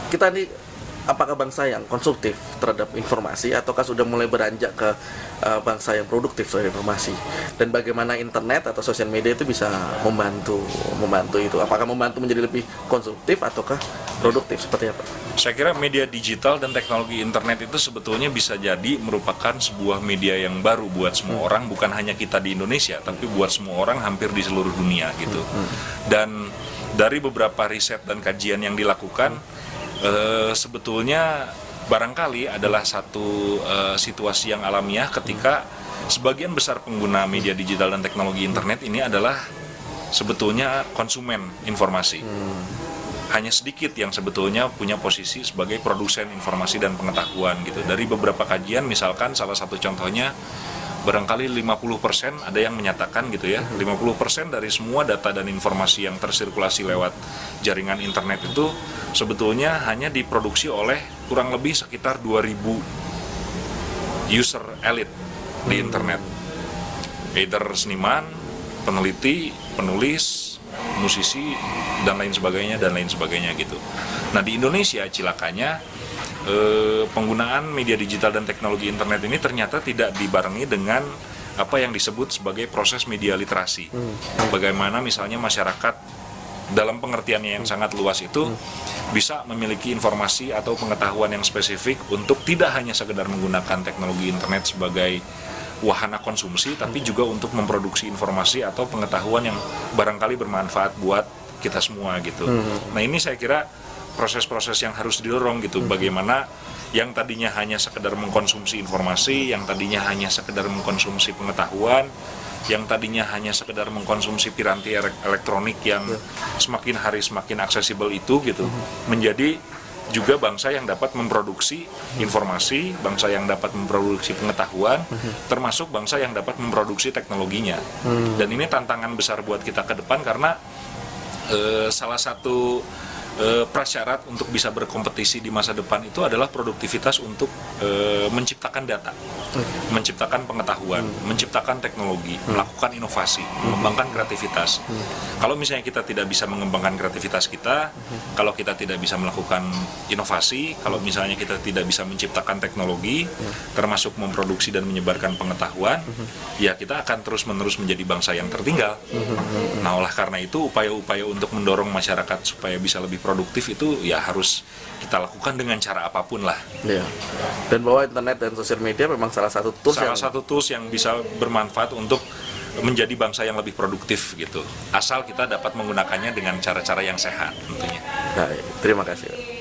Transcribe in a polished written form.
kita nih apakah bangsa yang konsumtif terhadap informasi ataukah sudah mulai beranjak ke bangsa yang produktif terhadap informasi, dan bagaimana internet atau sosial media itu bisa membantu itu, apakah membantu menjadi lebih konsumtif ataukah produktif, seperti apa? Saya kira media digital dan teknologi internet itu sebetulnya bisa jadi merupakan sebuah media yang baru buat semua orang, bukan hanya kita di Indonesia, tapi buat semua orang hampir di seluruh dunia gitu. Dan dari beberapa riset dan kajian yang dilakukan, sebetulnya barangkali adalah satu situasi yang alamiah ketika sebagian besar pengguna media digital dan teknologi internet ini adalah sebetulnya konsumen informasi. Hanya sedikit yang sebetulnya punya posisi sebagai produsen informasi dan pengetahuan gitu. Dari beberapa kajian, misalkan salah satu contohnya, barangkali 50% ada yang menyatakan gitu ya, 50% dari semua data dan informasi yang tersirkulasi lewat jaringan internet itu sebetulnya hanya diproduksi oleh kurang lebih sekitar 2000 user elit di internet, either seniman, peneliti, penulis, musisi, dan lain sebagainya gitu. Nah, di Indonesia cilakanya penggunaan media digital dan teknologi internet ini ternyata tidak dibarengi dengan apa yang disebut sebagai proses media literasi. Bagaimana misalnya masyarakat dalam pengertiannya yang sangat luas itu bisa memiliki informasi atau pengetahuan yang spesifik untuk tidak hanya sekedar menggunakan teknologi internet sebagai wahana konsumsi, tapi juga untuk memproduksi informasi atau pengetahuan yang barangkali bermanfaat buat kita semua gitu. Nah, ini saya kira proses-proses yang harus didorong gitu, bagaimana yang tadinya hanya sekedar mengkonsumsi informasi, yang tadinya hanya sekedar mengkonsumsi pengetahuan, yang tadinya hanya sekedar mengkonsumsi piranti elektronik yang semakin hari semakin aksesibel itu gitu, menjadi juga bangsa yang dapat memproduksi informasi, bangsa yang dapat memproduksi pengetahuan, termasuk bangsa yang dapat memproduksi teknologinya. Dan ini tantangan besar buat kita ke depan, karena salah satu prasyarat untuk bisa berkompetisi di masa depan itu adalah produktivitas untuk menciptakan data, menciptakan pengetahuan, menciptakan teknologi, melakukan inovasi, mengembangkan kreativitas. Kalau misalnya kita tidak bisa mengembangkan kreativitas kita, kalau kita tidak bisa melakukan inovasi, kalau misalnya kita tidak bisa menciptakan teknologi, termasuk memproduksi dan menyebarkan pengetahuan, ya kita akan terus-menerus menjadi bangsa yang tertinggal. Nah, oleh karena itu upaya-upaya untuk mendorong masyarakat supaya bisa lebih produktif itu ya harus kita lakukan dengan cara apapun lah. Ya. Dan bahwa internet dan sosial media memang salah satu tools yang bisa bermanfaat untuk menjadi bangsa yang lebih produktif gitu. Asal kita dapat menggunakannya dengan cara-cara yang sehat tentunya. Baik, terima kasih.